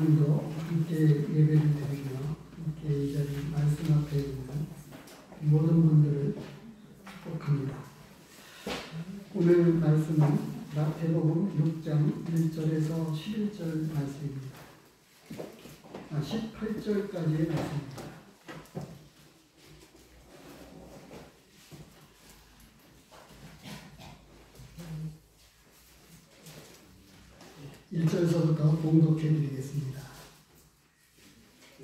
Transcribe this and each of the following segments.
오늘도 함께 예배를 드리며 함께 이 자리 말씀 앞에 있는 모든 분들을 축복합니다. 오늘 말씀은 마태복음 6장 1절에서 11절 말씀입니다. 18절까지의 말씀입니다. 1절에서부터 봉독해 드리겠습니다.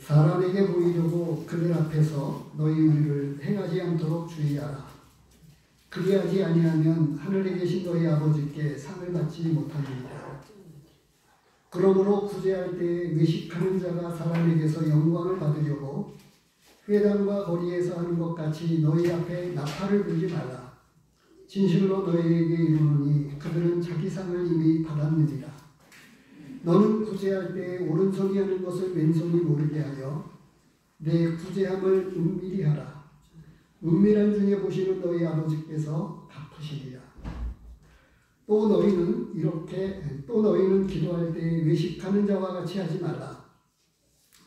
사람에게 보이려고 그들 앞에서 너희 의를 행하지 않도록 주의하라. 그리하지 아니하면 하늘에 계신 너희 아버지께 상을 받지 못하리라. 그러므로 구제할 때에 외식하는 자가 사람에게서 영광을 받으려고 회당과 거리에서 하는 것 같이 너희 앞에 나팔을 불지 말라. 진실로 너희에게 이르노니 그들은 자기 상을 이미 받았느니라. 너는 구제할 때 오른손이 하는 것을 왼손이 모르게 하여 내 구제함을 은밀히 하라. 은밀한 중에 보시는 너희 아버지께서 갚으시리라. 또 너희는 기도할 때 외식하는 자와 같이 하지 말라.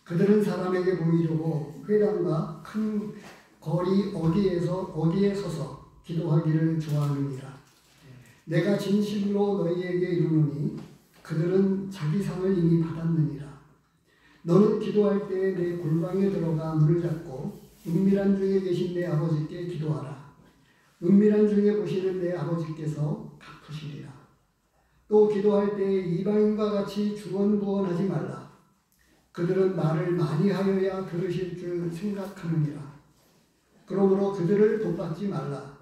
그들은 사람에게 보이려고 회당과 큰 거리 어디에 서서 기도하기를 좋아하느니라. 내가 진실로 너희에게 이르노니 그들은 자기 상을 이미 받았느니라. 너는 기도할 때 내 골방에 들어가 문을 닫고 은밀한 중에 계신 내 아버지께 기도하라. 은밀한 중에 보시는 내 아버지께서 갚으시리라. 또 기도할 때 이방인과 같이 주원구원하지 말라. 그들은 말을 많이 하여야 들으실 줄 생각하느니라. 그러므로 그들을 돕받지 말라.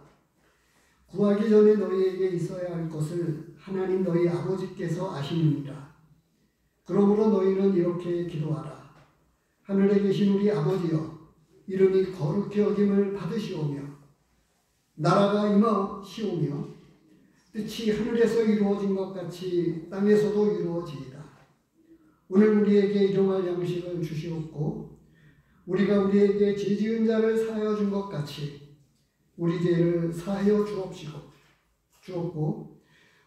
구하기 전에 너희에게 있어야 할 것을 하나님 너희 아버지께서 아시느니라. 그러므로 너희는 이렇게 기도하라. 하늘에 계신 우리 아버지여, 이름이 거룩히 여김을 받으시오며 나라가 임하시오며 뜻이 하늘에서 이루어진 것 같이 땅에서도 이루어지이다. 오늘 우리에게 일용할 양식을 주시옵고 우리가 우리에게 죄 지은 자를 사하여 준 것 같이 우리 죄를 사하여 주옵고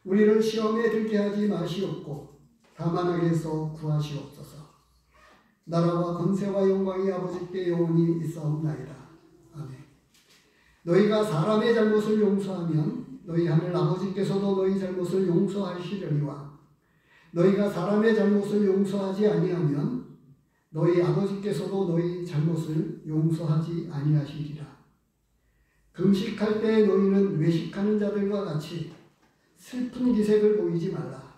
우리를 시험에 들게 하지 마시옵고 다만 악에서 구하시옵소서. 나라와 권세와 영광이 아버지께 영원히 있사옵나이다. 아멘. 너희가 사람의 잘못을 용서하면 너희 하늘 아버지께서도 너희 잘못을 용서하시려니와 너희가 사람의 잘못을 용서하지 아니하면 너희 아버지께서도 너희 잘못을 용서하지 아니하시리라. 금식할 때 너희는 외식하는 자들과 같이 슬픈 기색을 보이지 말라.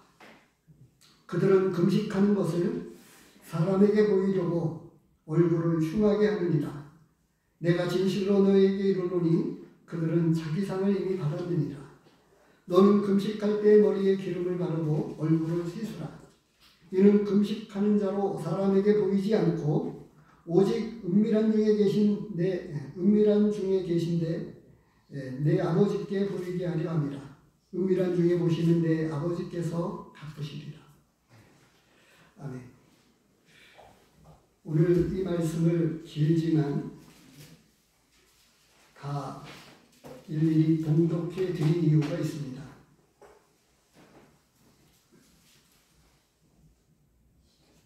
그들은 금식하는 것을 사람에게 보이려고 얼굴을 흉하게 하느니라. 내가 진실로 너희에게 이르노니 그들은 자기 상을 이미 받았느니라. 너는 금식할 때 머리에 기름을 바르고 얼굴을 씻으라. 이는 금식하는 자로 사람에게 보이지 않고 오직 은밀한 중에 계신데 내 아버지께 보이게 하려 함이라. 은밀한 중에 보시는 내 아버지께서 갚으시리라. 아멘. 오늘 이 말씀을 길지만 다 일일이 봉독해 드린 이유가 있습니다.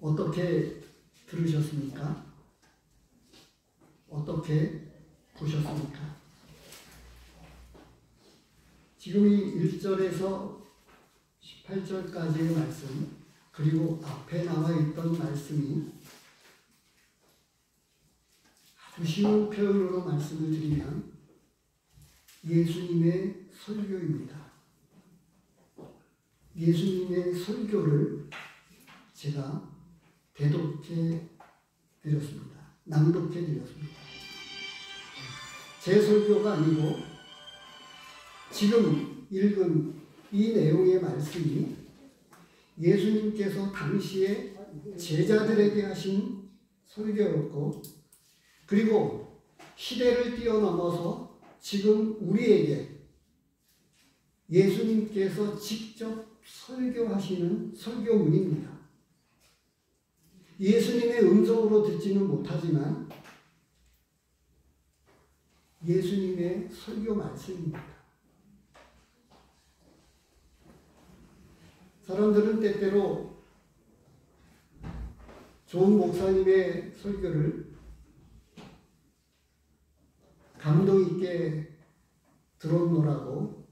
어떻게 들으셨습니까? 어떻게 보셨습니까? 지금 이 1절에서 18절까지의 말씀, 그리고 앞에 나와 있던 말씀이 아주 쉬운 표현으로 말씀을 드리면 예수님의 설교입니다. 예수님의 설교를 제가 대독해 드렸습니다. 낭독해 드렸습니다. 제 설교가 아니고 지금 읽은 이 내용의 말씀이 예수님께서 당시에 제자들에게 하신 설교였고 그리고 시대를 뛰어넘어서 지금 우리에게 예수님께서 직접 설교하시는 설교문입니다. 예수님의 음성으로 듣지는 못하지만 예수님의 설교 말씀입니다. 사람들은 때때로 좋은 목사님의 설교를 감동 있게 들었노라고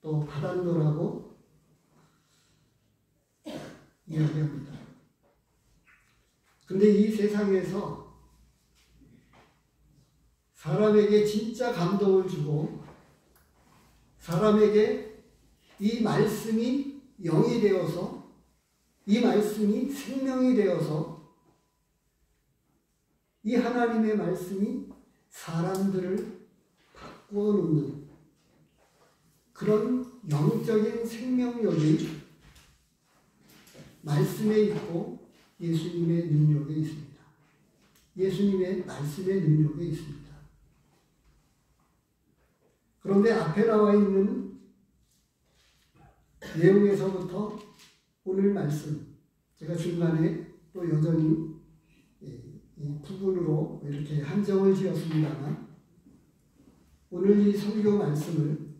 또 받았노라고 이야기합니다. 근데 이 세상에서 사람에게 진짜 감동을 주고 사람에게 이 말씀이 영이 되어서 이 말씀이 생명이 되어서 이 하나님의 말씀이 사람들을 바꾸어 놓는 그런 영적인 생명력이 말씀에 있고 예수님의 능력에 있습니다. 예수님의 말씀의 능력에 있습니다. 그런데 앞에 나와 있는 내용에서부터 오늘 말씀, 제가 중간에 또 여전히 이 부분으로 이렇게 한정을 지었습니다만 오늘 이 설교 말씀을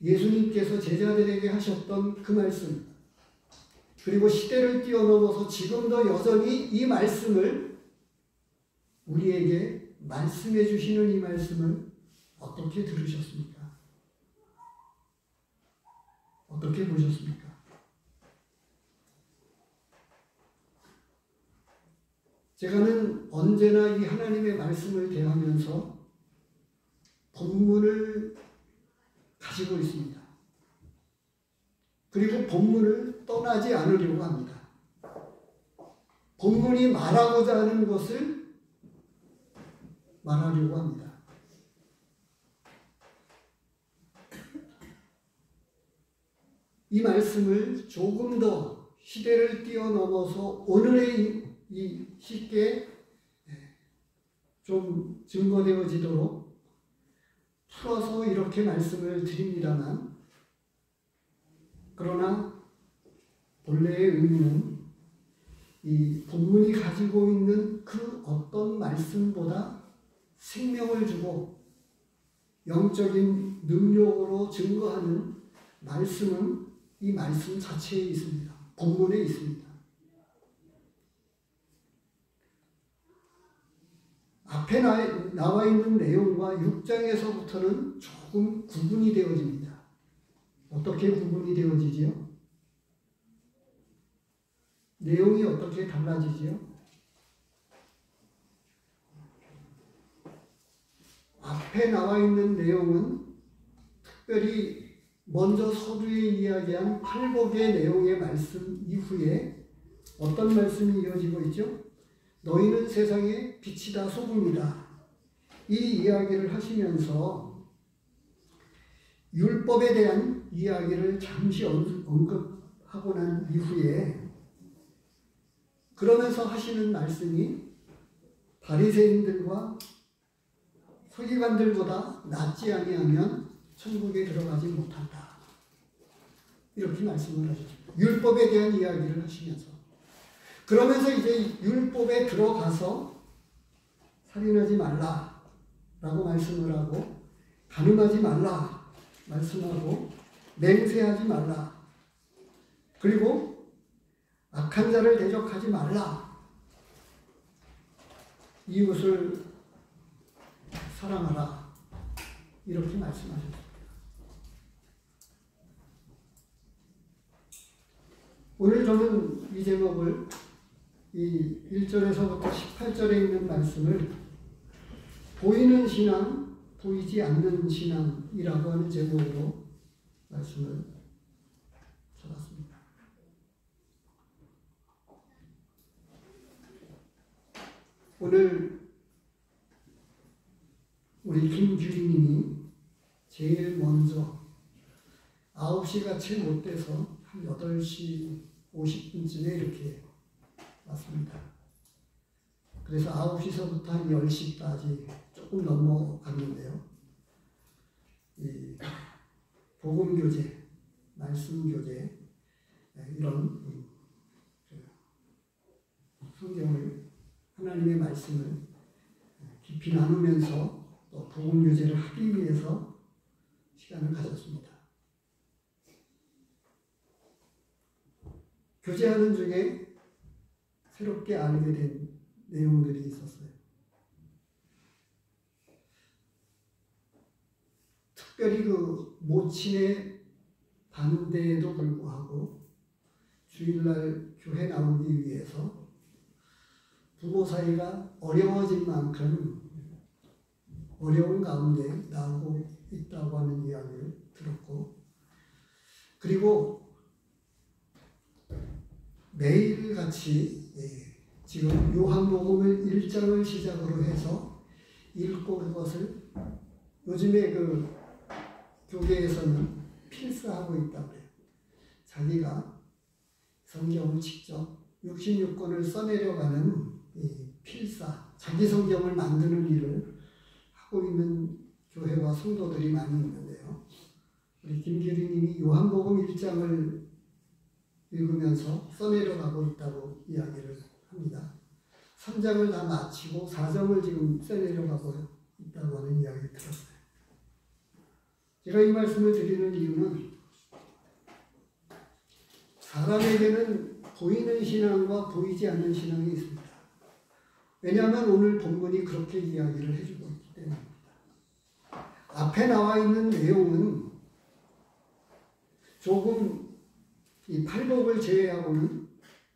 예수님께서 제자들에게 하셨던 그 말씀, 그리고 시대를 뛰어넘어서 지금도 여전히 이 말씀을 우리에게 말씀해 주시는 이 말씀을 어떻게 들으셨습니까? 어떻게 보셨습니까? 제가는 언제나 이 하나님의 말씀을 대하면서 본문을 가지고 있습니다. 그리고 본문을 떠나지 않으려고 합니다. 본문이 말하고자 하는 것을 말하려고 합니다. 이 말씀을 조금 더 시대를 뛰어넘어서 오늘의 이 쉽게 좀 증거되어지도록 풀어서 이렇게 말씀을 드립니다만, 그러나 본래의 의미는 이 본문이 가지고 있는 그 어떤 말씀보다 생명을 주고 영적인 능력으로 증거하는 말씀은 이 말씀 자체에 있습니다. 본문에 있습니다. 앞에 나와 있는 내용과 6장에서부터는 조금 구분이 되어집니다. 어떻게 구분이 되어지지요? 내용이 어떻게 달라지지요? 앞에 나와 있는 내용은 특별히 먼저 서두에 이야기한 팔복의 내용의 말씀 이후에 어떤 말씀이 이어지고 있죠? 너희는 세상의 빛이다, 소금이다. 이 이야기를 하시면서 율법에 대한 이야기를 잠시 언급하고 난 이후에 그러면서 하시는 말씀이 바리새인들과 서기관들보다 낫지 아니하면 천국에 들어가지 못한다. 이렇게 말씀을 하셨습니다. 율법에 대한 이야기를 하시면서 그러면서 이제 율법에 들어가서 살인하지 말라라고 말씀을 하고 간음하지 말라 말씀하고 맹세하지 말라 그리고 악한 자를 대적하지 말라 이웃을 사랑하라 이렇게 말씀하셨습니다. 오늘 저는 이 제목을 이 1절에서부터 18절에 있는 말씀을 보이는 신앙, 보이지 않는 신앙이라고 하는 제목으로 말씀을 잡았습니다. 오늘 우리 김규리님이 제일 먼저 9시가 채 못 돼서 한 8시 50분쯤에 이렇게 왔습니다. 그래서 9시서부터 한 10시까지 조금 넘어갔는데요. 이 복음교제, 말씀교제 이런 성경을 하나님의 말씀을 깊이 나누면서 또 복음교제를 하기 위해서 시간을 가졌습니다. 교제하는 중에 새롭게 알게 된 내용들이 있었어요. 특별히 그 모친의 반대에도 불구하고 주일날 교회 나오기 위해서 부부 사이가 어려워진 만큼 어려운 가운데 나오고 있다고 하는 이야기를 들었고, 그리고 매일같이 지금 요한복음을 1장을 시작으로 해서 읽고 그것을 요즘에 그 교계에서는 필사하고 있다고 해요. 자기가 성경을 직접 66권을 써내려가는 필사, 자기 성경을 만드는 일을 하고 있는 교회와 성도들이 많이 있는데요. 우리 김기리님이 요한복음 1장을 읽으면서 써내려가고 있다고 이야기를 합니다. 3장을 다 마치고 4장을 지금 써내려가고 있다고 하는 이야기를 들었어요. 제가 이 말씀을 드리는 이유는 사람에게는 보이는 신앙과 보이지 않는 신앙이 있습니다. 왜냐하면 오늘 본문이 그렇게 이야기를 해주고 있기 때문입니다. 앞에 나와 있는 내용은 조금 이 팔복을 제외하고는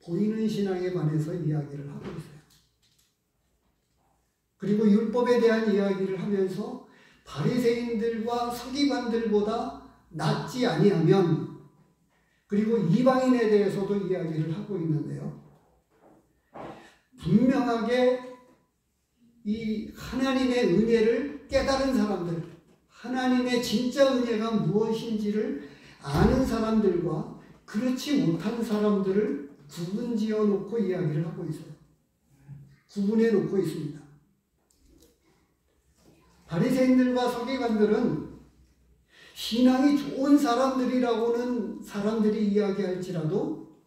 보이는 신앙에 관해서 이야기를 하고 있어요. 그리고 율법에 대한 이야기를 하면서 바리새인들과 서기관들보다 낫지 아니하면, 그리고 이방인에 대해서도 이야기를 하고 있는데요. 분명하게 이 하나님의 은혜를 깨달은 사람들, 하나님의 진짜 은혜가 무엇인지를 아는 사람들과 그렇지 못한 사람들을 구분지어 놓고 이야기를 하고 있어요. 구분해 놓고 있습니다. 바리새인들과 서기관들은 신앙이 좋은 사람들이라고는 사람들이 이야기할지라도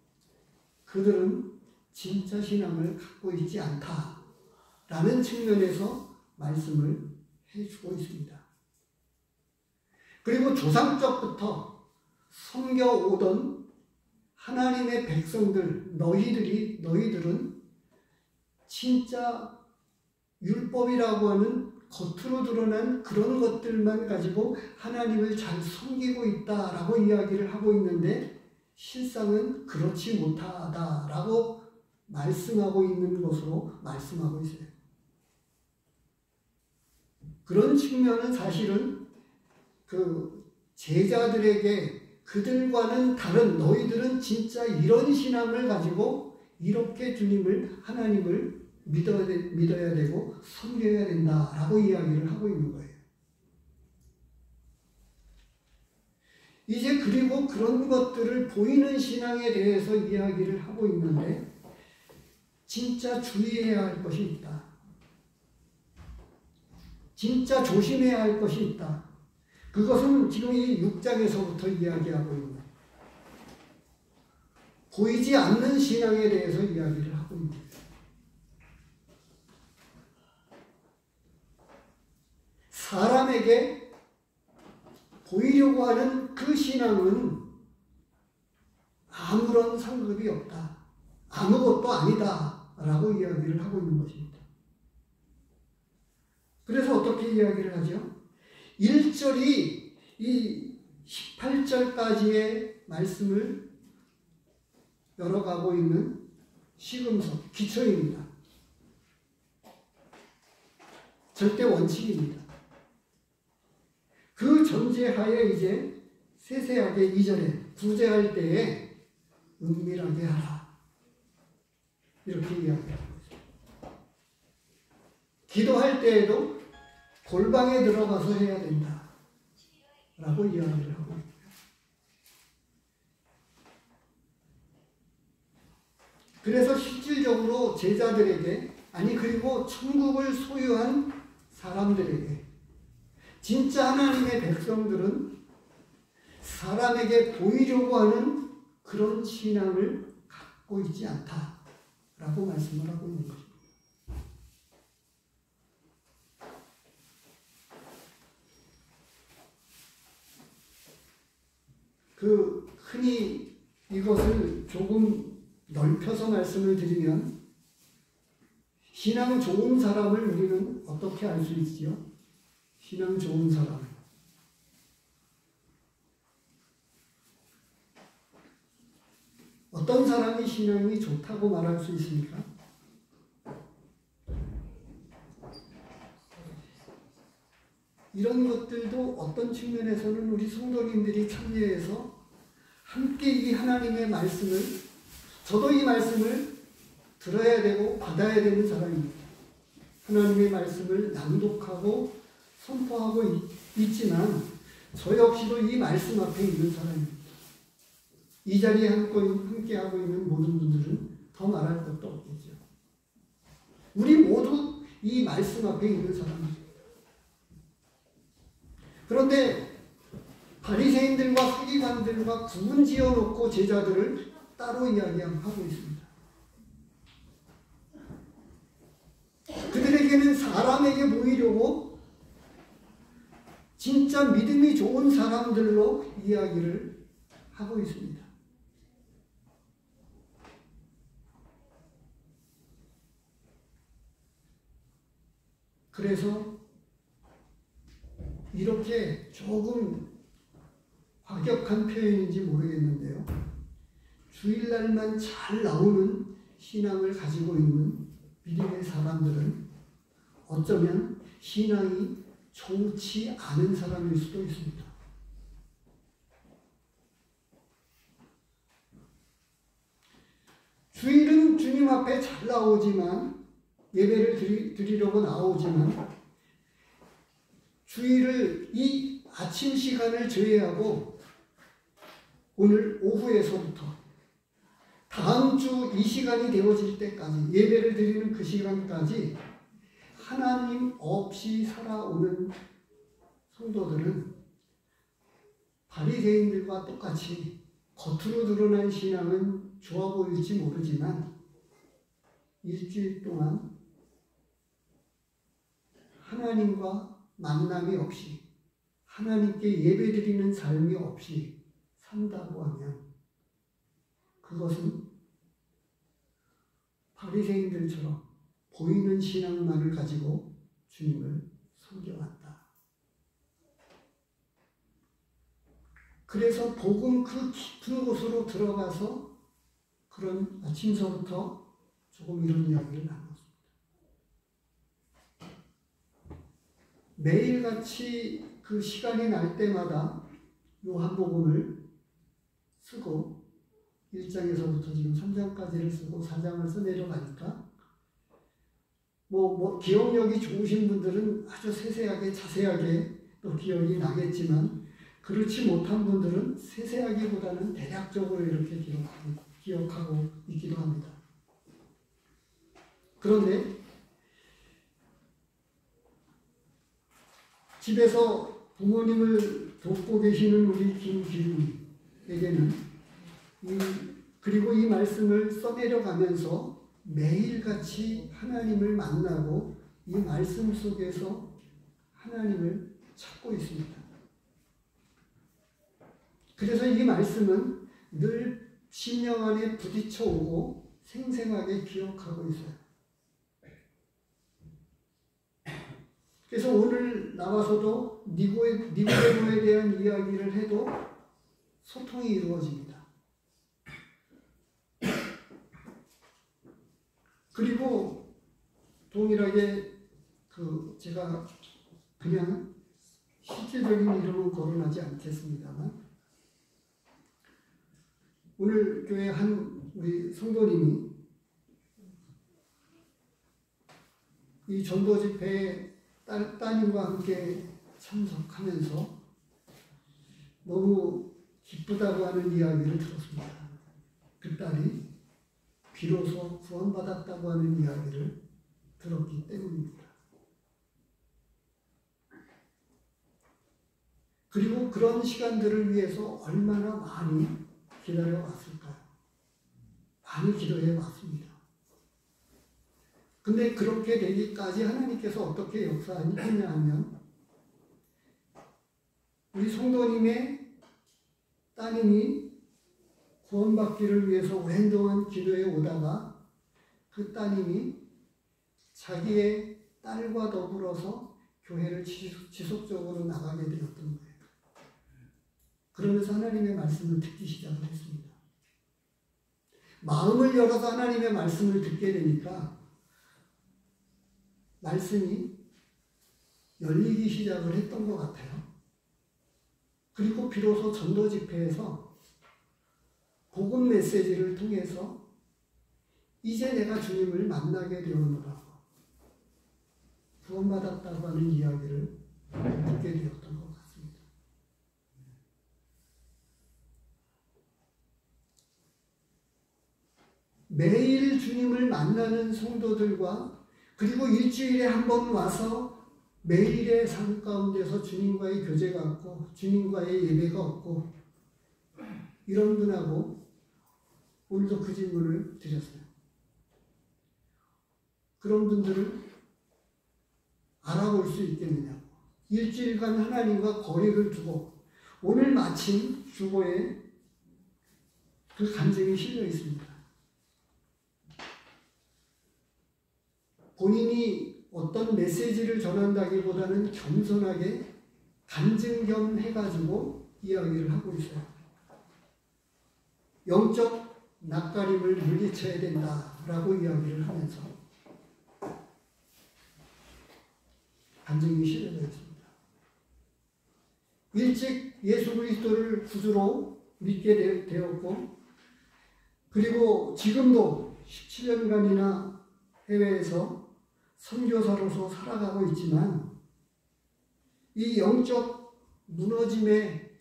그들은 진짜 신앙을 갖고 있지 않다라는 측면에서 말씀을 해주고 있습니다. 그리고 조상적부터 섬겨오던 하나님의 백성들, 너희들은 진짜 율법이라고 하는 겉으로 드러난 그런 것들만 가지고 하나님을 잘 섬기고 있다라고 이야기를 하고 있는데 실상은 그렇지 못하다라고 말씀하고 있는 것으로 말씀하고 있어요. 그런 측면은 사실은 그 제자들에게 그들과는 다른, 너희들은 진짜 이런 신앙을 가지고 이렇게 주님을, 하나님을 믿어야 되고 섬겨야 된다라고 이야기를 하고 있는 거예요. 이제 그리고 그런 것들을 보이는 신앙에 대해서 이야기를 하고 있는데 진짜 주의해야 할 것이 있다. 진짜 조심해야 할 것이 있다. 그것은 지금 이 6장에서부터 이야기하고 있는 거예요. 보이지 않는 신앙에 대해서 이야기를 하고 있는 거예요. 사람에게 보이려고 하는 그 신앙은 아무런 상급이 없다. 아무것도 아니다. 라고 이야기를 하고 있는 것입니다. 그래서 어떻게 이야기를 하죠? 1절이 이 18절까지의 말씀을 열어가고 있는 시금석, 기초입니다. 절대 원칙입니다. 그 전제하에 이제 세세하게 2절에 구제할 때에 은밀하게 하라. 이렇게 이야기하고 있습니다. 기도할 때에도 골방에 들어가서 해야 된다. 라고 이야기를 하고 있고요. 그래서 실질적으로 제자들에게, 아니 그리고 천국을 소유한 사람들에게, 진짜 하나님의 백성들은 사람에게 보이려고 하는 그런 신앙을 갖고 있지 않다라고 말씀을 하고 있는 것입니다. 흔히 이것을 조금 넓혀서 말씀을 드리면 신앙 좋은 사람을 우리는 어떻게 알 수 있지요? 신앙 좋은 사람. 어떤 사람이 신앙이 좋다고 말할 수 있습니까? 이런 것들도 어떤 측면에서는 우리 성도님들이 참여해서 함께 이 하나님의 말씀을, 저도 이 말씀을 들어야 되고 받아야 되는 사람입니다. 하나님의 말씀을 낭독하고 선포하고 있지만 저 역시도 이 말씀 앞에 있는 사람입니다. 이 자리에 함께하고 있는 모든 분들은 더 말할 것도 없겠죠. 우리 모두 이 말씀 앞에 있는 사람입니다. 그런데 바리새인들과 서기관들과 구분 지어놓고 제자들을 따로 이야기하고 있습니다. 그들에게는 사람에게 보이려고 진짜 믿음이 좋은 사람들로 이야기를 하고 있습니다. 그래서 이렇게 조금 과격한 표현인지 모르겠는데요. 주일날만 잘 나오는 신앙을 가지고 있는 믿음의 사람들은 어쩌면 신앙이 좋지 않은 사람일 수도 있습니다. 주일은 주님 앞에 잘 나오지만, 예배를 드리려고 나오지만, 주일을 이 아침 시간을 제외하고 오늘 오후에서부터 다음 주 이 시간이 되어질 때까지, 예배를 드리는 그 시간까지 하나님 없이 살아오는 성도들은 바리새인들과 똑같이 겉으로 드러난 신앙은 좋아 보일지 모르지만 일주일 동안 하나님과 만남이 없이, 하나님께 예배드리는 삶이 없이 산다고 하면 그것은 바리새인들처럼 보이는 신앙만을 가지고 주님을 섬겨왔다. 그래서 복음 그 깊은 곳으로 들어가서 그런 아침서부터 조금 이런 이야기를 나눴습니다. 매일같이 그 시간이 날 때마다 요한복음을 쓰고 1장에서부터 지금 3장까지를 쓰고 4장을 써내려가니까 기억력이 좋으신 분들은 아주 세세하게 자세하게 또 기억이 나겠지만 그렇지 못한 분들은 세세하기보다는 대략적으로 이렇게 기억하고 있기도 합니다. 그런데 집에서 부모님을 돕고 계시는 우리 김기훈에게는 그리고 이 말씀을 써내려가면서 매일같이 하나님을 만나고 이 말씀 속에서 하나님을 찾고 있습니다. 그래서 이 말씀은 늘 심령 안에 부딪혀 오고 생생하게 기억하고 있어요. 그래서 오늘 나와서도 니고데모에 대한 이야기를 해도 소통이 이루어집니다. 그리고 동일하게 제가 그냥 실질적인 이름은 거론하지 않겠습니다만 오늘 교회 한 우리 성도님이 이 전도 집회에 따님과 함께 참석하면서 너무 기쁘다고 하는 이야기를 들었습니다. 그 딸이 비로소 구원받았다고 하는 이야기를 들었기 때문입니다. 그리고 그런 시간들을 위해서 얼마나 많이 기다려왔을까요? 많이 기도해 왔습니다. 근데 그렇게 되기까지 하나님께서 어떻게 역사했냐 하면 우리 성도님의 따님이 구원받기를 위해서 오랜 동안 기도해 오다가 그 따님이 자기의 딸과 더불어서 교회를 지속적으로 나가게 되었던 거예요. 그러면서 하나님의 말씀을 듣기 시작을 했습니다. 마음을 열어서 하나님의 말씀을 듣게 되니까 말씀이 열리기 시작을 했던 것 같아요. 그리고 비로소 전도 집회에서 복음 메시지를 통해서 이제 내가 주님을 만나게 되었노라고 구원받았다고 하는 이야기를 듣게 되었던 것 같습니다. 매일 주님을 만나는 성도들과 그리고 일주일에 한 번 와서 매일의 삶 가운데서 주님과의 교제가 없고 주님과의 예배가 없고 이런 분하고 오늘도 그 질문을 드렸어요. 그런 분들을 알아볼 수 있겠느냐고. 일주일간 하나님과 거리를 두고 오늘 마침 주보에 그 간증이 실려 있습니다. 본인이 어떤 메시지를 전한다기보다는 겸손하게 간증 겸 해가지고 이야기를 하고 있어요. 영적 낯가림을 물리쳐야 된다라고 이야기를 하면서 간증이 실려져 있습니다. 일찍 예수 그리스도를 구주로 믿게 되었고 그리고 지금도 17년간이나 해외에서 선교사로서 살아가고 있지만 이 영적 무너짐의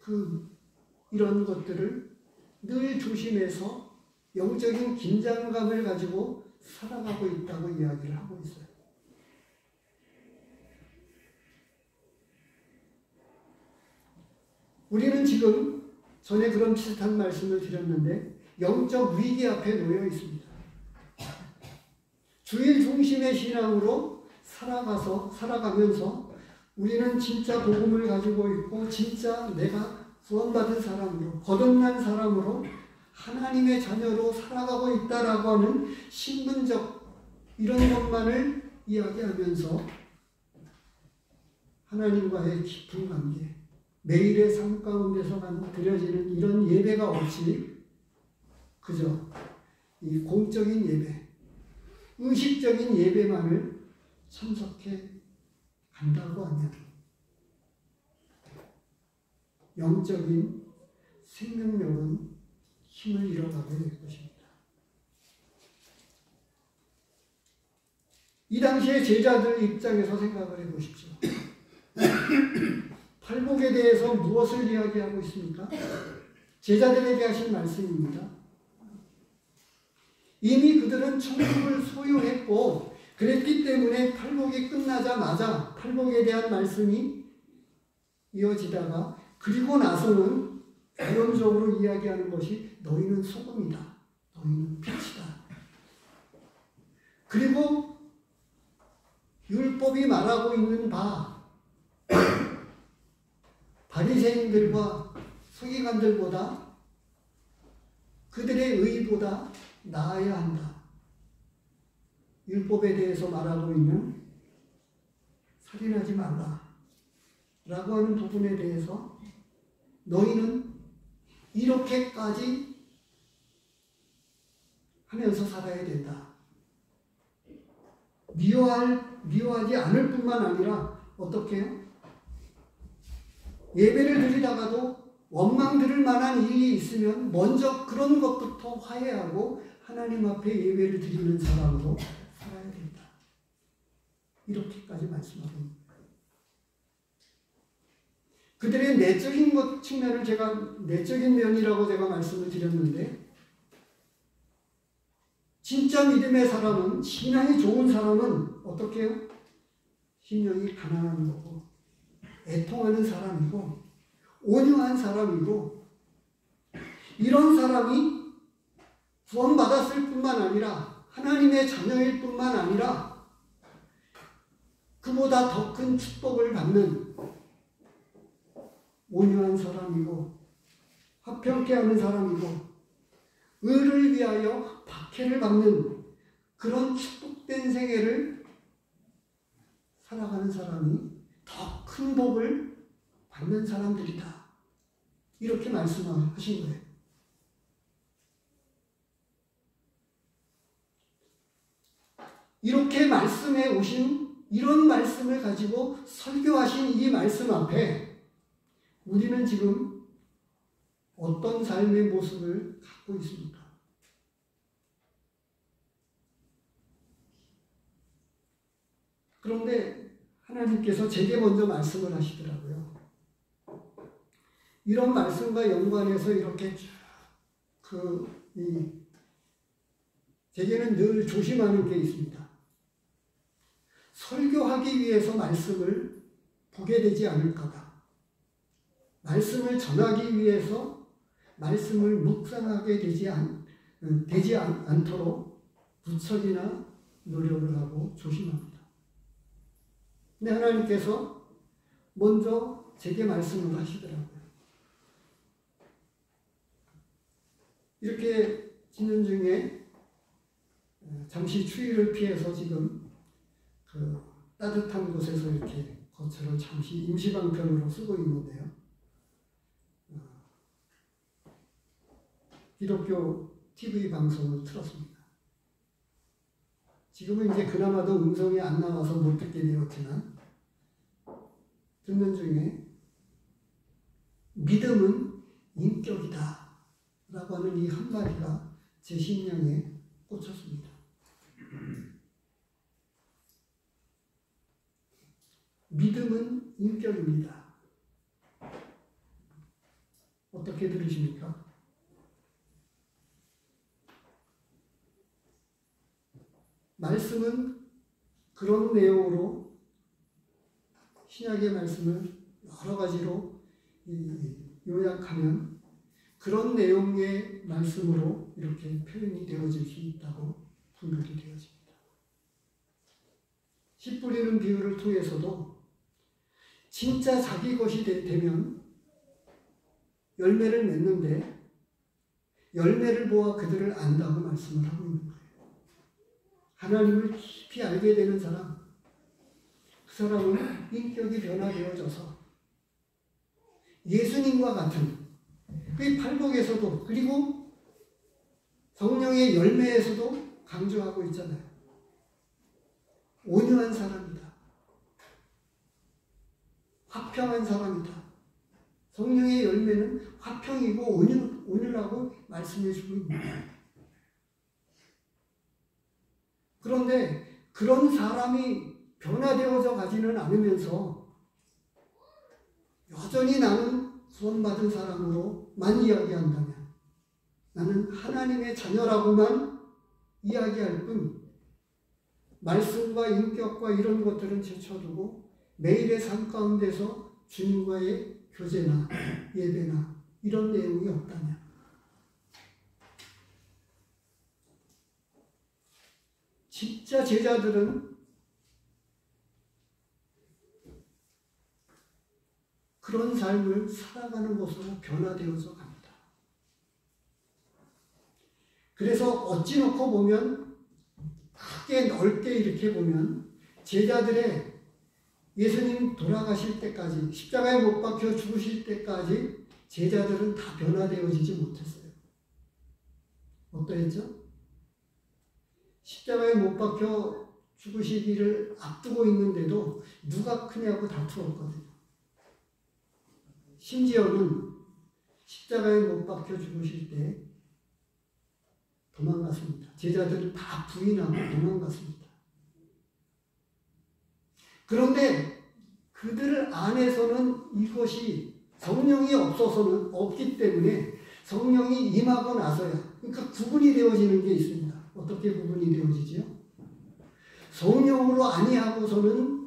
이런 것들을 늘 조심해서 영적인 긴장감을 가지고 살아가고 있다고 이야기를 하고 있어요. 우리는 지금 전에 그런 비슷한 말씀을 드렸는데 영적 위기 앞에 놓여 있습니다. 주일 중심의 신앙으로 살아가면서 우리는 진짜 복음을 가지고 있고 진짜 내가 구원받은 사람으로 거듭난 사람으로 하나님의 자녀로 살아가고 있다라고 하는 신분적 이런 것만을 이야기하면서 하나님과의 깊은 관계 매일의 삶 가운데서 드려지는 이런 예배가 없이 그저 이 공적인 예배 의식적인 예배만을 참석해 간다고 하면 영적인 생명력은 힘을 잃어가게 될 것입니다. 이 당시의 제자들 입장에서 생각을 해보십시오. 팔복에 대해서 무엇을 이야기하고 있습니까? 제자들에게 하신 말씀입니다. 이미 그들은 천국을 소유했고 그랬기 때문에 팔복이 끝나자마자 팔복에 대한 말씀이 이어지다가 그리고 나서는 결론적으로 이야기하는 것이 너희는 소금이다. 너희는 빛이다. 그리고 율법이 말하고 있는 바 바리새인들과 서기관들보다 그들의 의보다 나아야 한다. 율법에 대해서 말하고 있는 살인하지 말라 라고 하는 부분에 대해서 너희는 이렇게까지 하면서 살아야 된다. 미워하지 않을 뿐만 아니라 어떻게 해요? 예배를 드리다가도 원망 들을 만한 일이 있으면 먼저 그런 것부터 화해하고 하나님 앞에 예배를 드리는 사람으로 살아야 된다. 이렇게까지 말씀하고 있습니다. 그들의 내적인 것 측면을 내적인 면이라고 제가 말씀을 드렸는데 진짜 믿음의 사람은 신앙이 좋은 사람은 어떻게 해요? 심령이 가난한 거고 애통하는 사람이고 온유한 사람이고 이런 사람이 구원받았을 뿐만 아니라 하나님의 자녀일 뿐만 아니라 그보다 더 큰 축복을 받는 온유한 사람이고 화평케 하는 사람이고 의를 위하여 박해를 받는 그런 축복된 생애를 살아가는 사람이 더 큰 복을 받는 사람들이다. 이렇게 말씀하신 거예요. 이렇게 말씀해 오신 이런 말씀을 가지고 설교하신 이 말씀 앞에 우리는 지금 어떤 삶의 모습을 갖고 있습니까? 그런데 하나님께서 제게 먼저 말씀을 하시더라고요. 이런 말씀과 연관해서 이렇게 제게는 늘 조심하는 게 있습니다. 설교하기 위해서 말씀을 보게 되지 않을까봐. 말씀을 전하기 위해서 말씀을 묵상하게 되지 않도록 무척이나 노력을 하고 조심합니다. 근데 하나님께서 먼저 제게 말씀을 하시더라고요. 이렇게 지는 중에 잠시 추위를 피해서 지금 따뜻한 곳에서 이렇게 거처를 잠시 임시방편으로 쓰고 있는데요. 기독교 TV 방송을 틀었습니다. 지금은 이제 그나마도 음성이 안 나와서 못 듣게 되었지만 듣는 중에 믿음은 인격이다 라고 하는 이 한마디가 제 심령에 꽂혔습니다. 믿음은 인격입니다. 어떻게 들으십니까? 말씀은 그런 내용으로 신약의 말씀을 여러 가지로 요약하면 그런 내용의 말씀으로 이렇게 표현이 되어질 수 있다고 분별이 되어집니다. 씨 뿌리는 비유를 통해서도 진짜 자기 것이 되면 열매를 맺는데 열매를 보아 그들을 안다고 말씀을 하고 있는 거예요. 하나님을 깊이 알게 되는 사람, 그 사람은 인격이 변화되어져서 예수님과 같은 그 팔복에서도 그리고 성령의 열매에서도 강조하고 있잖아요. 온유한 사람이다. 화평한 사람이다. 성령의 열매는 화평이고 온유라고 말씀해 주고 있습니다. 그런데 그런 사람이 변화되어져 가지는 않으면서 여전히 나는 구원받은 사람으로만 이야기한다면, 나는 하나님의 자녀라고만 이야기할 뿐 말씀과 인격과 이런 것들은 제쳐두고 매일의 삶 가운데서 주님과의 교제나 예배나 이런 내용이 없다면, 진짜 제자들은 그런 삶을 살아가는 것으로 변화되어서 갑니다. 그래서 어찌 놓고 보면, 크게 넓게 이렇게 보면 제자들의 예수님 돌아가실 때까지, 십자가에 못 박혀 죽으실 때까지 제자들은 다 변화되어지지 못했어요. 어떠했죠? 십자가에 못 박혀 죽으시기를 앞두고 있는데도 누가 크냐고 다투었거든요. 심지어는 십자가에 못 박혀 죽으실 때 도망갔습니다. 제자들은 다 부인하고 도망갔습니다. 그런데 그들 안에서는 이것이 성령이 없어서는 없기 때문에 성령이 임하고 나서야, 그러니까 구분이 되어지는 게 있습니다. 어떻게 구분이 되어지죠? 성령으로 아니하고서는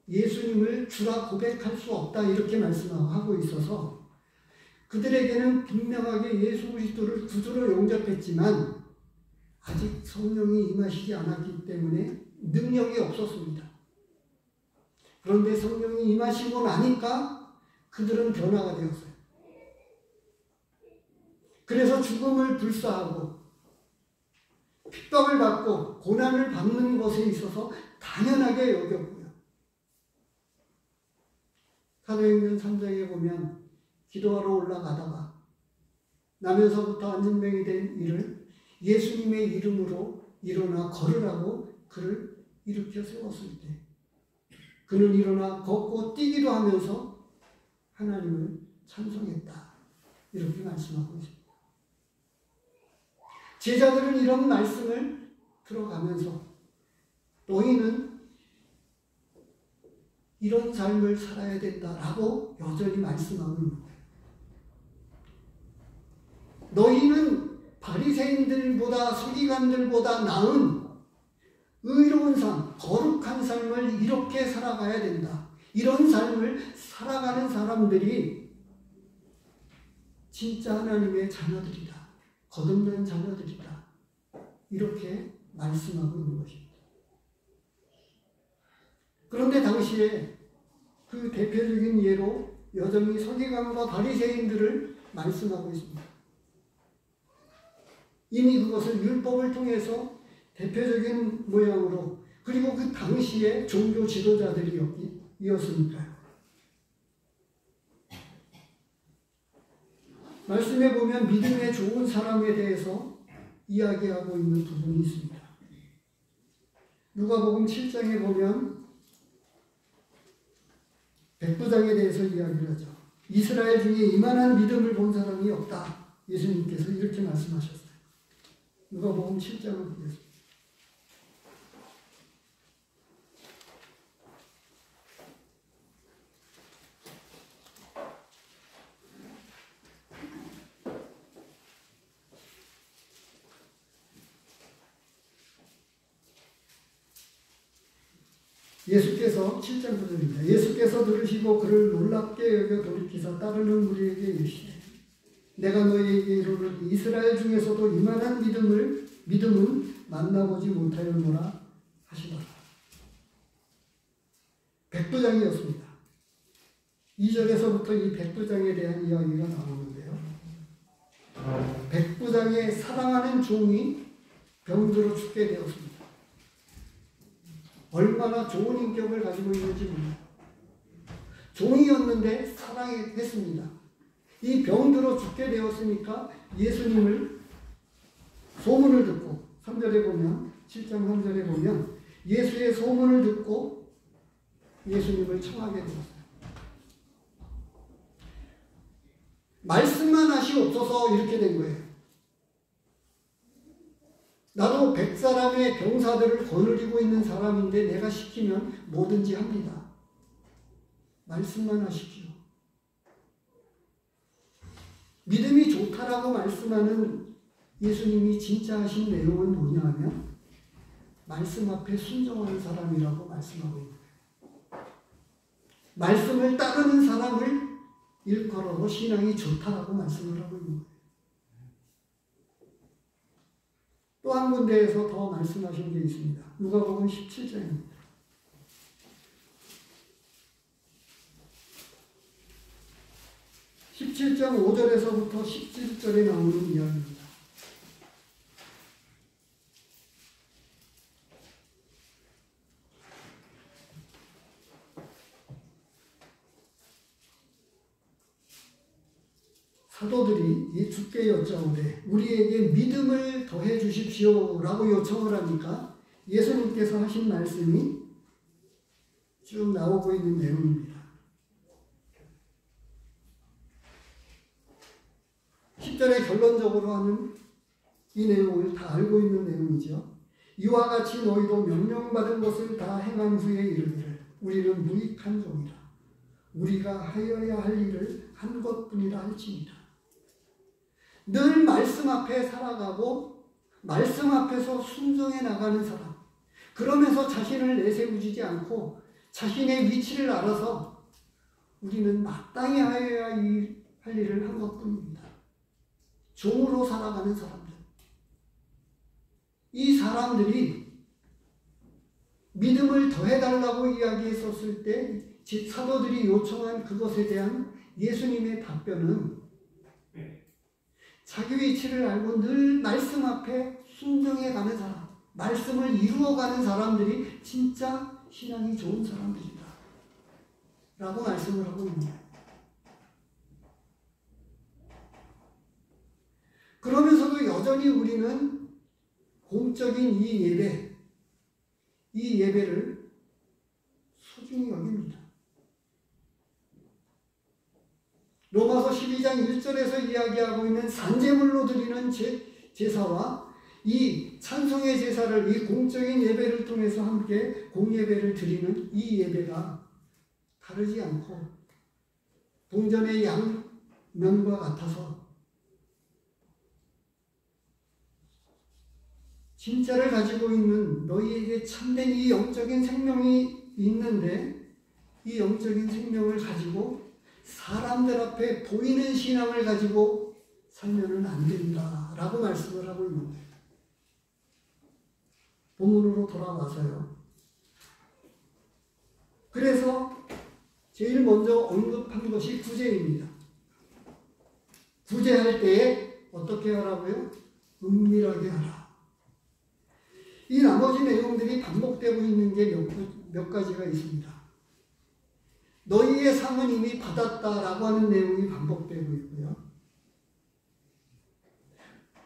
예수님을 주라 고백할 수 없다 이렇게 말씀하고 있어서 그들에게는 분명하게 예수 그리스도를 구주로 영접했지만 아직 성령이 임하시지 않았기 때문에 능력이 없었습니다. 그런데 성령이 임하시고 나니까 그들은 변화가 되었어요. 그래서 죽음을 불사하고 핍박을 받고 고난을 받는 것에 있어서 당연하게 여겼고요. 사도행전 3장에 보면 기도하러 올라가다가 나면서부터 안진병이 된 이를 예수님의 이름으로 일어나 걸으라고 그를 일으켜 세웠을 때 그는 일어나 걷고 뛰기도 하면서 하나님을 찬송했다. 이렇게 말씀하고 있습니다. 제자들은 이런 말씀을 들어가면서 너희는 이런 삶을 살아야 된다라고 여전히 말씀하고 있는 거예요. 너희는 바리새인들보다 서기관들보다 나은 의로운 삶, 거룩한 삶을 이렇게 살아가야 된다. 이런 삶을 살아가는 사람들이 진짜 하나님의 자녀들이다. 거듭난 자녀들이다. 이렇게 말씀하고 있는 것입니다. 그런데 당시에 그 대표적인 예로 여전히 서기관과 바리새인들을 말씀하고 있습니다. 이미 그것을 율법을 통해서 대표적인 모양으로 그리고 그 당시에 종교 지도자들이었으니까요. 말씀에 보면 믿음의 좋은 사람에 대해서 이야기하고 있는 부분이 있습니다. 누가복음 7장에 보면 백부장에 대해서 이야기를 하죠. 이스라엘 중에 이만한 믿음을 본 사람이 없다. 예수님께서 이렇게 말씀하셨어요. 누가복음 7장을 보겠습니다. 예수께서 7장 9절입니다. 예수께서 들으시고 그를 놀랍게 여겨 돌이키사 따르는 무리에게 이르시되 내가 너희에게 이르노니 이스라엘 중에서도 이만한 믿음은 만나보지 못하였노라 하시더라. 백부장이었습니다. 2절에서부터 이 백부장에 대한 이야기가 나오는데요. 백부장의 사랑하는 종이 병들어 죽게 되었습니다. 얼마나 좋은 인격을 가지고 있는지 몰라요. 종이었는데 사랑했습니다. 이 병들어 죽게 되었으니까 예수님을 소문을 듣고 3절에 보면 7장 3절에 보면 예수의 소문을 듣고 예수님을 청하게 되었어요. 말씀만 하시옵소서 이렇게 된 거예요. 나도 100사람의 병사들을 거느리고 있는 사람인데 내가 시키면 뭐든지 합니다. 말씀만 하십시오. 믿음이 좋다라고 말씀하는 예수님이 진짜 하신 내용은 뭐냐 하면 말씀 앞에 순종하는 사람이라고 말씀하고 있는 거예요. 말씀을 따르는 사람을 일컬어서 신앙이 좋다라고 말씀을 하고 있는 거예요. 또 한 군데에서 더 말씀하신 게 있습니다. 누가복음 17장입니다. 17장 5절에서부터 17절에 나오는 이야기입니다. 사도들이 주께 여짜오되 우리에게 믿음을 더해 주십시오 라고 요청을 하니까 예수님께서 하신 말씀이 쭉 나오고 있는 내용입니다. 10절에 결론적으로 하는 이 내용을 다 알고 있는 내용이죠. 이와 같이 너희도 명령받은 것을 다 행한 후에 이르기를 우리는 무익한 종이라 우리가 하여야 할 일을 한 것뿐이라 할지니라. 늘 말씀 앞에 살아가고 말씀 앞에서 순종해 나가는 사람, 그러면서 자신을 내세우지 않고 자신의 위치를 알아서 우리는 마땅히 하여야 할 일을 한 것뿐입니다. 종으로 살아가는 사람들, 이 사람들이 믿음을 더해달라고 이야기했었을 때 사도들이 요청한 그것에 대한 예수님의 답변은 자기 위치를 알고 늘 말씀 앞에 순종해 가는 사람, 말씀을 이루어가는 사람들이 진짜 신앙이 좋은 사람들이다. 라고 말씀을 하고 있습니다. 그러면서도 여전히 우리는 공적인 이 예배를 소중히 여깁니다. 로마서 12장 1절에서 이야기하고 있는 산제물로 드리는 제사와 이 찬송의 제사를, 이 공적인 예배를 통해서 함께 공예배를 드리는 이 예배가 다르지 않고 동전의 양면과 같아서 진짜를 가지고 있는 너희에게 참된 이 영적인 생명이 있는데 이 영적인 생명을 가지고 사람들 앞에 보이는 신앙을 가지고 살면은 안 된다 라고 말씀을 하고 있는 거예요. 본문으로 돌아와서요. 그래서 제일 먼저 언급한 것이 구제입니다. 구제할 때에 어떻게 하라고요? 은밀하게 하라. 이 나머지 내용들이 반복되고 있는 게 몇 가지가 있습니다. 너희의 상은 이미 받았다라고 하는 내용이 반복되고 있고요.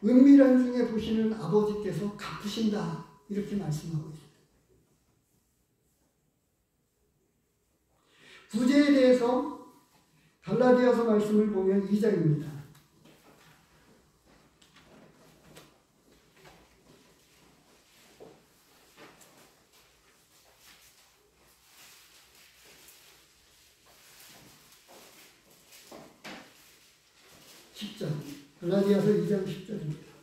은밀한 중에 보시는 아버지께서 갚으신다 이렇게 말씀하고 있습니다. 구제에 대해서 갈라디아서 말씀을 보면 2장입니다. 10절, 갈라디아서 2장 10절입니다.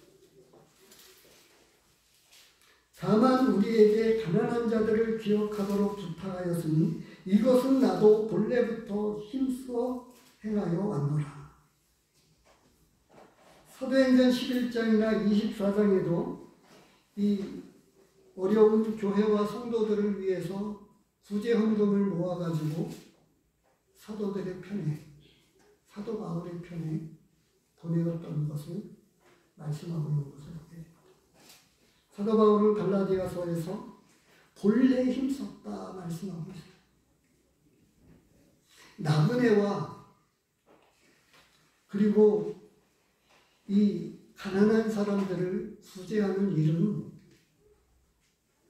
다만 우리에게 가난한 자들을 기억하도록 부탁하였으니 이것은 나도 본래부터 힘써 행하여 왔노라. 사도행전 11장이나 24장에도 이 어려운 교회와 성도들을 위해서 구제 헌금을 모아가지고 사도들의 편에, 사도 바울의 편에 보내었던 것을 말씀하고 있는 것을 보게 됩니다. 사도 바울은 갈라디아서에서 본래 힘썼다 말씀하고 있습니다. 나그네와 그리고 이 가난한 사람들을 구제하는 일은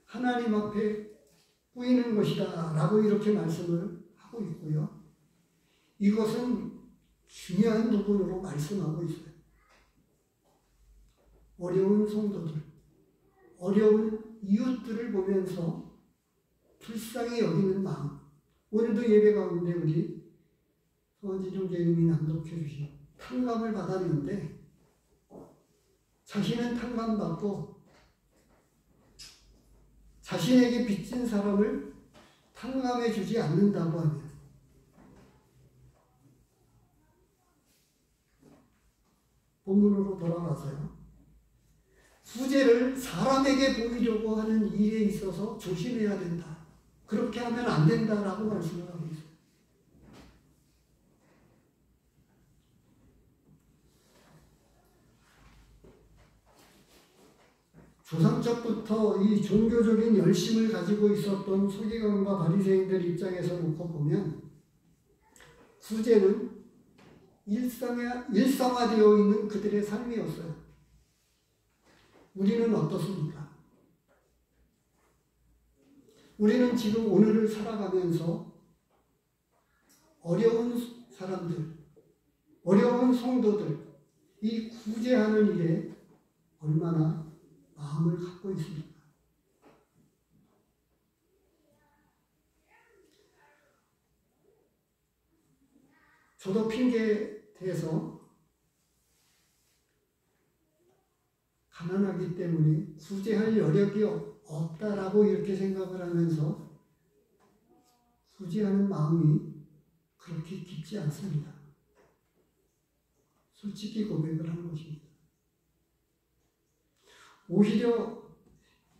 하나님 앞에 뿌이는 것이다 라고 이렇게 말씀을 하고 있고요. 이것은 중요한 부분으로 말씀하고 있어요. 어려운 성도들, 어려운 이웃들을 보면서 불쌍히 여기는 마음. 오늘도 예배 가운데 우리 서원진영 제님이 낭독해 주신 탕감을 받았는데 자신은 탕감받고 자신에게 빚진 사람을 탕감해 주지 않는다고 하면 본문으로 돌아가서요. 구제를 사람에게 보이려고 하는 일에 있어서 조심해야 된다. 그렇게 하면 안 된다라고 말씀을 하고 있어요. 조상적부터 이 종교적인 열심을 가지고 있었던 서기관과 바리새인들 입장에서 놓고 보면 구제는 일상화되어 있는 그들의 삶이었어요. 우리는 어떻습니까? 우리는 지금 오늘을 살아가면서 어려운 사람들, 어려운 성도들, 이 구제하는 일에 얼마나 마음을 갖고 있습니까? 저도 핑계 대서 가난하기 때문에 구제할 여력이 없다라고 이렇게 생각을 하면서 구제하는 마음이 그렇게 깊지 않습니다. 솔직히 고백을 하는 것입니다. 오히려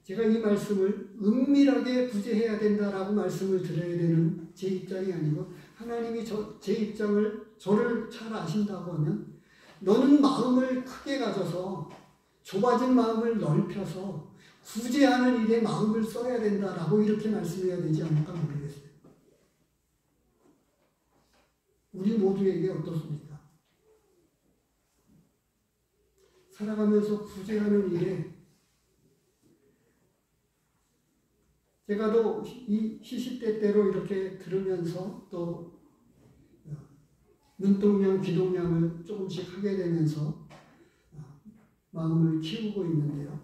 제가 이 말씀을 은밀하게 구제해야 된다라고 말씀을 드려야 되는 제 입장이 아니고 하나님이 제 입장을 저를 잘 아신다고 하면 너는 마음을 크게 가져서 좁아진 마음을 넓혀서 구제하는 일에 마음을 써야 된다라고 이렇게 말씀해야 되지 않을까 모르겠어요. 우리 모두에게 어떻습니까? 살아가면서 구제하는 일에 제가 또 이 시시때때로 이렇게 들으면서 또 눈동량, 귀동량을 조금씩 하게 되면서 마음을 키우고 있는데요.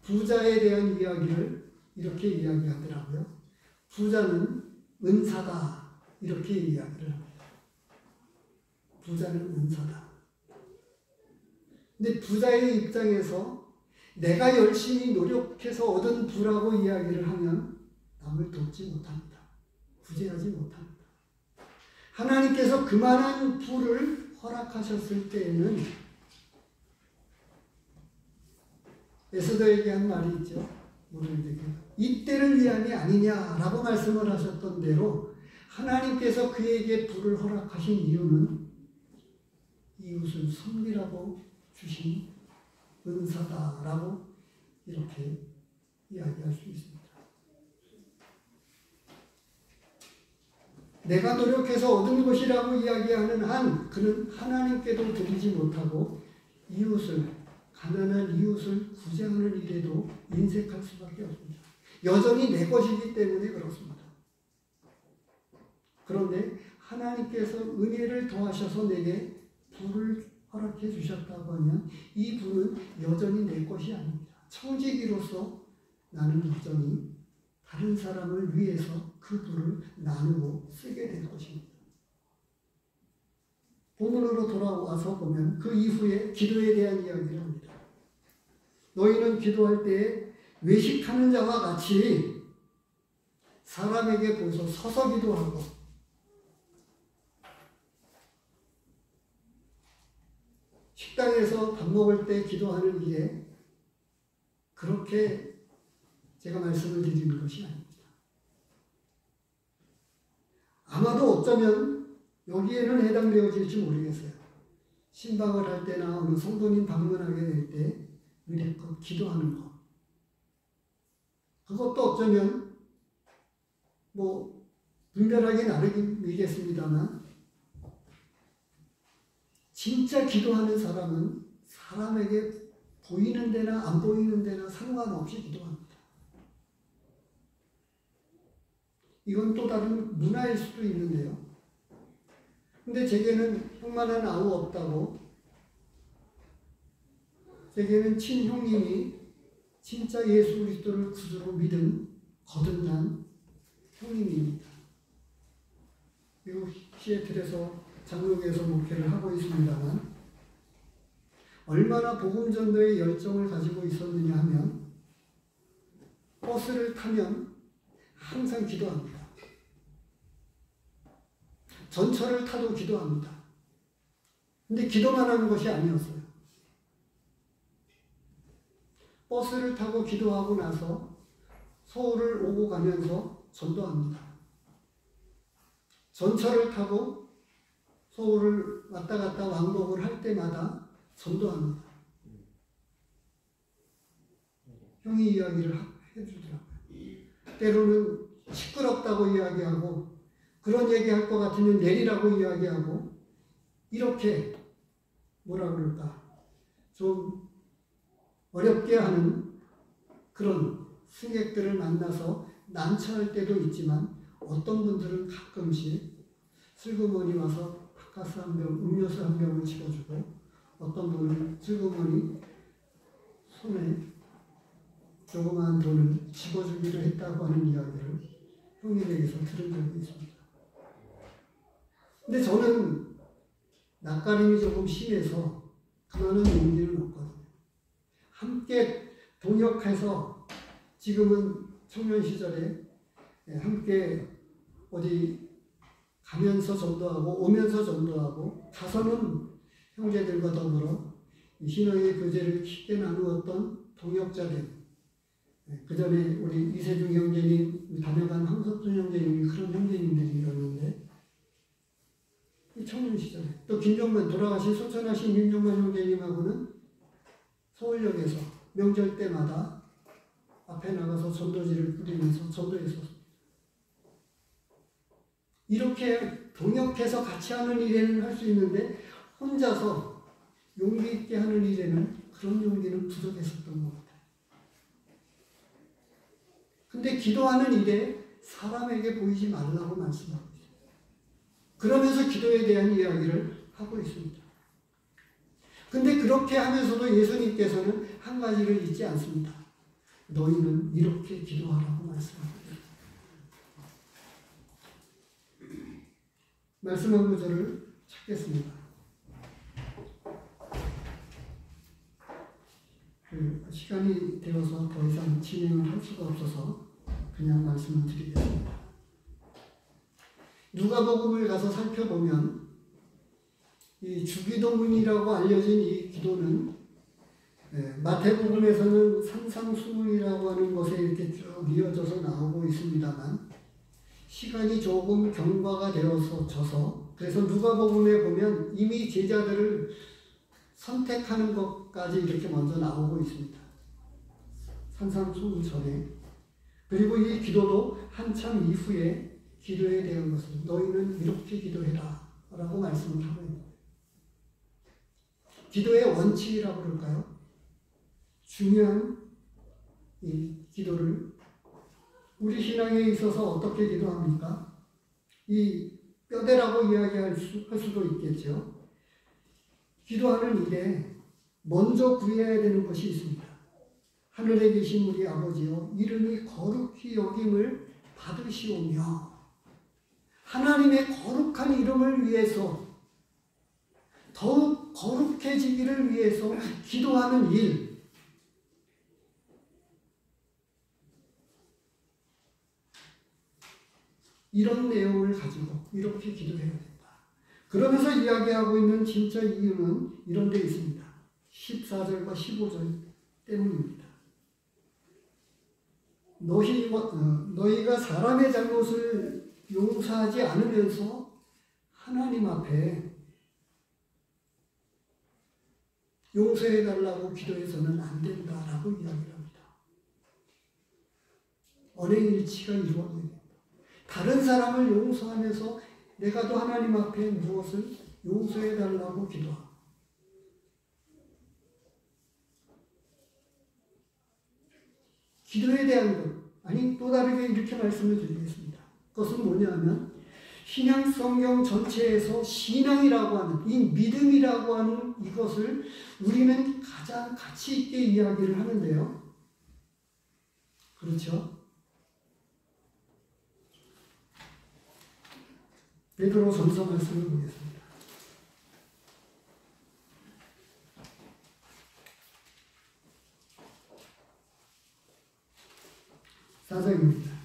부자에 대한 이야기를 이렇게 이야기하더라고요. 부자는 은사다. 이렇게 이야기를 합니다. 부자는 은사다. 근데 부자의 입장에서 내가 열심히 노력해서 얻은 부라고 이야기를 하면 남을 돕지 못합니다. 구제하지 못합니다. 하나님께서 그만한 부를 허락하셨을 때에는 에스더에게 한 말이 있죠. 모르겠는데 이때를 위함이 아니냐라고 말씀을 하셨던 대로 하나님께서 그에게 부를 허락하신 이유는 이웃을 섬기라고 주신 은사다라고 이렇게 이야기할 수 있습니다. 내가 노력해서 얻은 것이라고 이야기하는 한 그는 하나님께도 드리지 못하고 이웃을, 가난한 이웃을 구제하는 일에도 인색할 수밖에 없습니다. 여전히 내 것이기 때문에 그렇습니다. 그런데 하나님께서 은혜를 더하셔서 내게 부를 허락해 주셨다고 하면 이 부는 여전히 내 것이 아닙니다. 청지기로서 나는 여전히 다른 사람을 위해서 그 부를 나누고 쓰게 될 것입니다. 본문으로 돌아와서 보면 그 이후에 기도에 대한 이야기를 합니다. 너희는 기도할 때에 외식하는 자와 같이 사람에게 보여서 서서 기도하고 식당에서 밥 먹을 때 기도하는 일에 그렇게 제가 말씀을 드리는 것이 아닙니다. 아마도 어쩌면 여기에는 해당되어질지 모르겠어요. 신방을 할 때나 어느 성도님 방문하게 될 때 의례껏 기도하는 것. 그것도 어쩌면 분별하기 나름이겠습니다만 진짜 기도하는 사람은 사람에게 보이는 데나 안 보이는 데나 상관없이 기도합니다. 이건 또 다른 문화일 수도 있는데요. 근데 제게는 형만한 아우 없다고, 제게는 친형님이 진짜 예수 그리스도를 구주로 믿은 거듭난 형님입니다. 미국 시애틀에서 장로교에서 목회를 하고 있습니다만 얼마나 복음 전도의 열정을 가지고 있었느냐 하면 버스를 타면 항상 기도합니다. 전철을 타도 기도합니다. 근데 기도만 하는 것이 아니었어요. 버스를 타고 기도하고 나서 서울을 오고 가면서 전도합니다. 전철을 타고 서울을 왔다 갔다 왕복을 할 때마다 전도합니다. 형이 이야기를 해주더라고요. 때로는 시끄럽다고 이야기하고 그런 얘기할 것 같으면 내리라고 이야기하고 이렇게 뭐라 그럴까 좀 어렵게 하는 그런 승객들을 만나서 난처할 때도 있지만 어떤 분들은 가끔씩 슬그머니 와서 바카스 한 병, 음료수 한 병을 집어주고 어떤 분은 슬그머니 손에 조그마한 돈을 집어주기로 했다고 하는 이야기를 형님에게서 들은 적이 있습니다. 근데 저는 낯가림이 조금 심해서 그만한 용기는 없거든요. 함께 동역해서 지금은 청년 시절에 함께 어디 가면서 전도하고 오면서 전도하고 가서는 형제들과 더불어 신앙의 교제를 깊게 나누었던 동역자들. 그 전에 우리 이세중 형제님, 다녀간 황석준 형제님이 그런 형제님들이었는데 이 청년 시절에 또 김종만 돌아가신 소천하신 김종만 형제님하고는 서울역에서 명절 때마다 앞에 나가서 전도지를 뿌리면서 전도했었습니다. 이렇게 동역해서 같이 하는 일에는 할 수 있는데 혼자서 용기 있게 하는 일에는 그런 용기는 부족했었던 것 같아요. 근데 기도하는 일에 사람에게 보이지 말라고 말씀하고 있어요. 그러면서 기도에 대한 이야기를 하고 있습니다. 근데 그렇게 하면서도 예수님께서는 한 가지를 잊지 않습니다. 너희는 이렇게 기도하라고 말씀하고 있습니다. 말씀한 구절을 찾겠습니다. 시간이 되어서 더 이상 진행을 할 수가 없어서 그냥 말씀을 드리겠습니다. 누가복음을 가서 살펴보면 이 주기도문이라고 알려진 이 기도는 마태복음에서는 산상수훈이라고 하는 것에 이렇게 쭉 이어져서 나오고 있습니다만 시간이 조금 경과가 되어서 져서 그래서 누가복음에 보면 이미 제자들을 선택하는 것까지 이렇게 먼저 나오고 있습니다. 산상수훈 전에. 그리고 이 기도도 한참 이후에 기도에 대한 것을 너희는 이렇게 기도해라 라고 말씀을 하고 있는 거예요. 기도의 원칙이라고 그럴까요? 중요한 이 기도를 우리 신앙에 있어서 어떻게 기도합니까? 이 뼈대라고 이야기할 수도 있겠죠. 기도하는 일에 먼저 구해야 되는 것이 있습니다. 하늘에 계신 우리 아버지여 이름이 거룩히 여김을 받으시오며 하나님의 거룩한 이름을 위해서 더욱 거룩해지기를 위해서 기도하는 일, 이런 내용을 가지고 이렇게 기도해야 된다. 그러면서 이야기하고 있는 진짜 이유는 이런 데 있습니다. 14절과 15절 때문입니다. 너희가 사람의 잘못을 용서하지 않으면서 하나님 앞에 용서해달라고 기도해서는 안 된다라고 이야기를 합니다. 언행일치가 이루어져야 됩니다. 다른 사람을 용서하면서 내가 또 하나님 앞에 무엇을 용서해달라고 기도하고 기도에 대한 것, 아니 또 다르게 이렇게 말씀을 드리겠습니다. 그것은 뭐냐면 신약 성경 전체에서 신앙이라고 하는 이 믿음이라고 하는 이것을 우리는 가장 가치 있게 이야기를 하는데요. 그렇죠? 베드로전서 말씀을 보겠습니다. 4장입니다.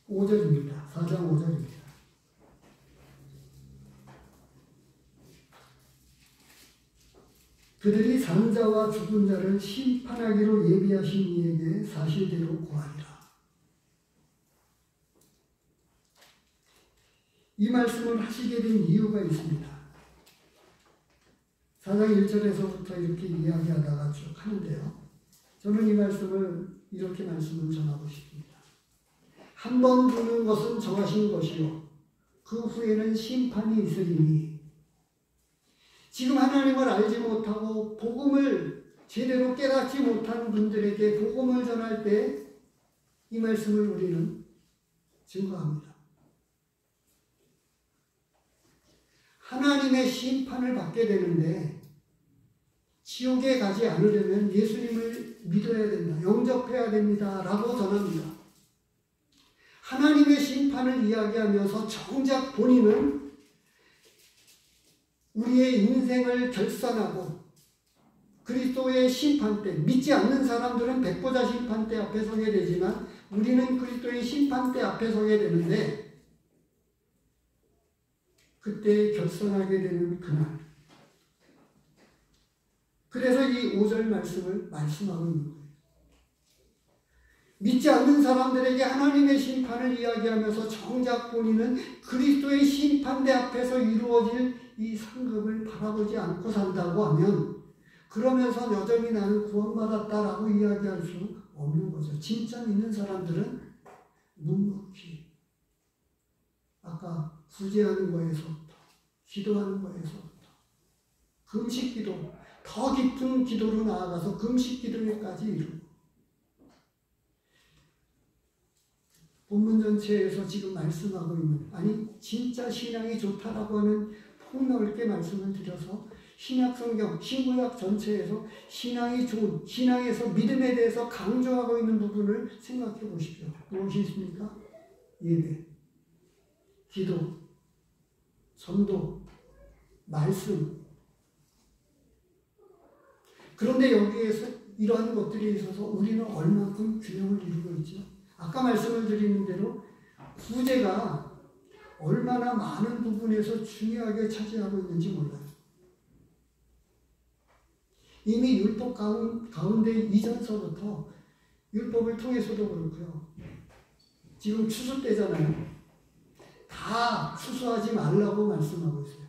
(5절입니다) 4장 5절입니다. 그들이 산 자와 죽은 자를 심판하기로 예비하신 이에게 사실대로 구하리라. 이 말씀을 하시게 된 이유가 있습니다. 4장 1절에서부터 이렇게 이야기하다가 쭉 하는데요. 저는 이 말씀을 이렇게 말씀을 전하고 싶습니다. 한 번 죽는 것은 정하신 것이요 그 후에는 심판이 있으리니 지금 하나님을 알지 못하고 복음을 제대로 깨닫지 못한 분들에게 복음을 전할 때 이 말씀을 우리는 증거합니다. 하나님의 심판을 받게 되는데 지옥에 가지 않으려면 예수님을 믿어야 된다, 영접해야 됩니다 라고 전합니다. 하나님의 심판을 이야기하면서 정작 본인은 우리의 인생을 결산하고 그리스도의 심판대, 믿지 않는 사람들은 백보자 심판대 앞에 서게 되지만 우리는 그리스도의 심판대 앞에 서게 되는데 그때 결산하게 되는 그날, 그래서 이 5절 말씀을 말씀하고 있는 거예요. 믿지 않는 사람들에게 하나님의 심판을 이야기하면서 정작 본인은 그리스도의 심판대 앞에서 이루어질 이 상급을 바라보지 않고 산다고 하면 그러면서 여전히 나는 구원받았다라고 이야기할 수 없는 거죠. 진짜 믿는 사람들은 묵묵히 아까 구제하는 거에서부터 기도하는 거에서부터 금식 기도, 더 깊은 기도로 나아가서 금식 기도에까지 이르고 본문 전체에서 지금 말씀하고 있는, 아니 진짜 신앙이 좋다라고 하는 폭넓게 말씀을 드려서 신약 성경, 신구약 전체에서 신앙이 좋은, 신앙에서 믿음에 대해서 강조하고 있는 부분을 생각해 보십시오. 무엇이 있습니까? 예배, 기도, 전도, 말씀. 그런데 여기에서 이러한 것들이 있어서 우리는 얼마큼 균형을 이루고 있죠? 아까 말씀을 드리는 대로 구제가 얼마나 많은 부분에서 중요하게 차지하고 있는지 몰라요. 이미 율법 가운데 이전서부터 율법을 통해서도 그렇고요. 지금 추수 때잖아요. 다 추수하지 말라고 말씀하고 있어요.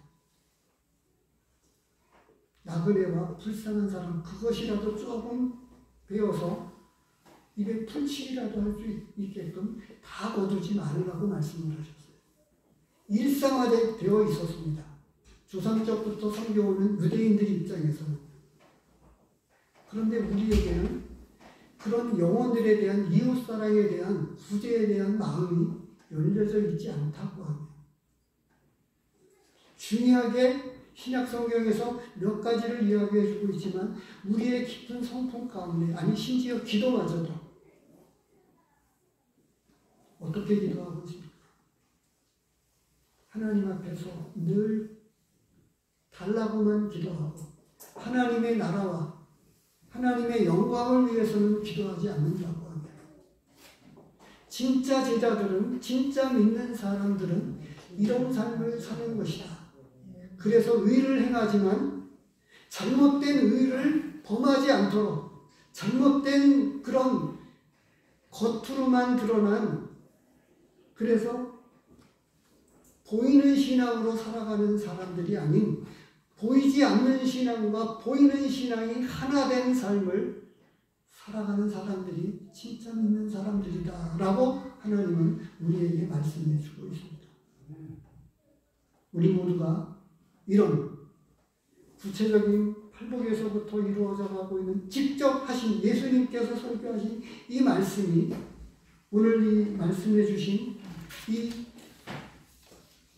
나그네와 불쌍한 사람, 그것이라도 조금 배워서 입에 풀칠이라도 할 수 있게끔 다 거두지 말라고 말씀을 하셨어요. 일상화되어 있었습니다. 조상적부터 섬겨오는 유대인들 입장에서는. 그런데 우리에게는 그런 영혼들에 대한 이웃사랑에 대한 구제에 대한 마음이 열려져 있지 않다고 합니다. 중요하게 신약성경에서 몇 가지를 이야기해주고 있지만 우리의 깊은 성품 가운데, 아니 심지어 기도마저도 어떻게 기도하고 있습니까? 하나님 앞에서 늘 달라고만 기도하고 하나님의 나라와 하나님의 영광을 위해서는 기도하지 않는다고 합니다. 진짜 제자들은, 진짜 믿는 사람들은 이런 삶을 사는 것이다. 그래서 의를 행하지만 잘못된 의를 범하지 않도록, 잘못된 그런 겉으로만 드러난, 그래서 보이는 신앙으로 살아가는 사람들이 아닌 보이지 않는 신앙과 보이는 신앙이 하나 된 삶을 살아가는 사람들이 진짜 믿는 사람들이다 라고 하나님은 우리에게 말씀해 주고 있습니다. 우리 모두가 이런 구체적인 팔복에서부터 이루어져 가고 있는 직접 하신 예수님께서 설교하신 이 말씀이, 오늘 이 말씀해 주신 이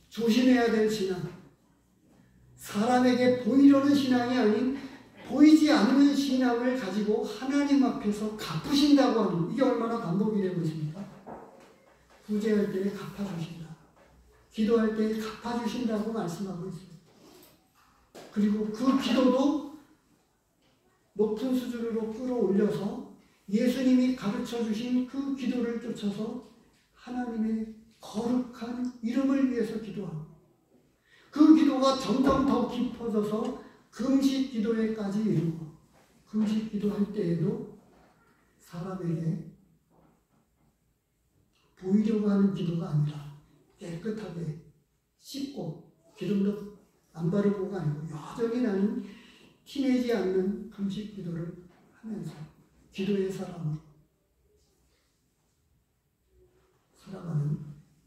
조심해야 될 신앙, 사람에게 보이려는 신앙이 아닌 보이지 않는 신앙을 가지고 하나님 앞에서 갚으신다고 하는, 이게 얼마나 반복이 되고 있습니까? 구제할 때 갚아주신다, 기도할 때 갚아주신다고 말씀하고 있습니다. 그리고 그 기도도 높은 수준으로 끌어올려서 예수님이 가르쳐 주신 그 기도를 쫓아서 하나님의 거룩한 이름을 위해서 기도하고, 그 기도가 점점 더 깊어져서 금식 기도에까지 이르고, 금식 기도할 때에도 사람에게 보이려고 하는 기도가 아니라 깨끗하게 씻고 기름도 안 바르고가 아니고 여전히 나는 티내지 않는 금식 기도를 하면서 기도의 사람으로 살아가는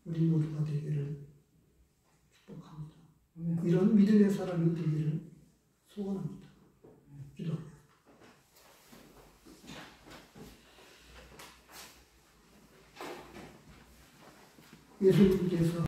우리 모두가 되기를 축복합니다. 이런 믿음의 사람이 되기를 소원합니다. 기도합니다. 예수님께서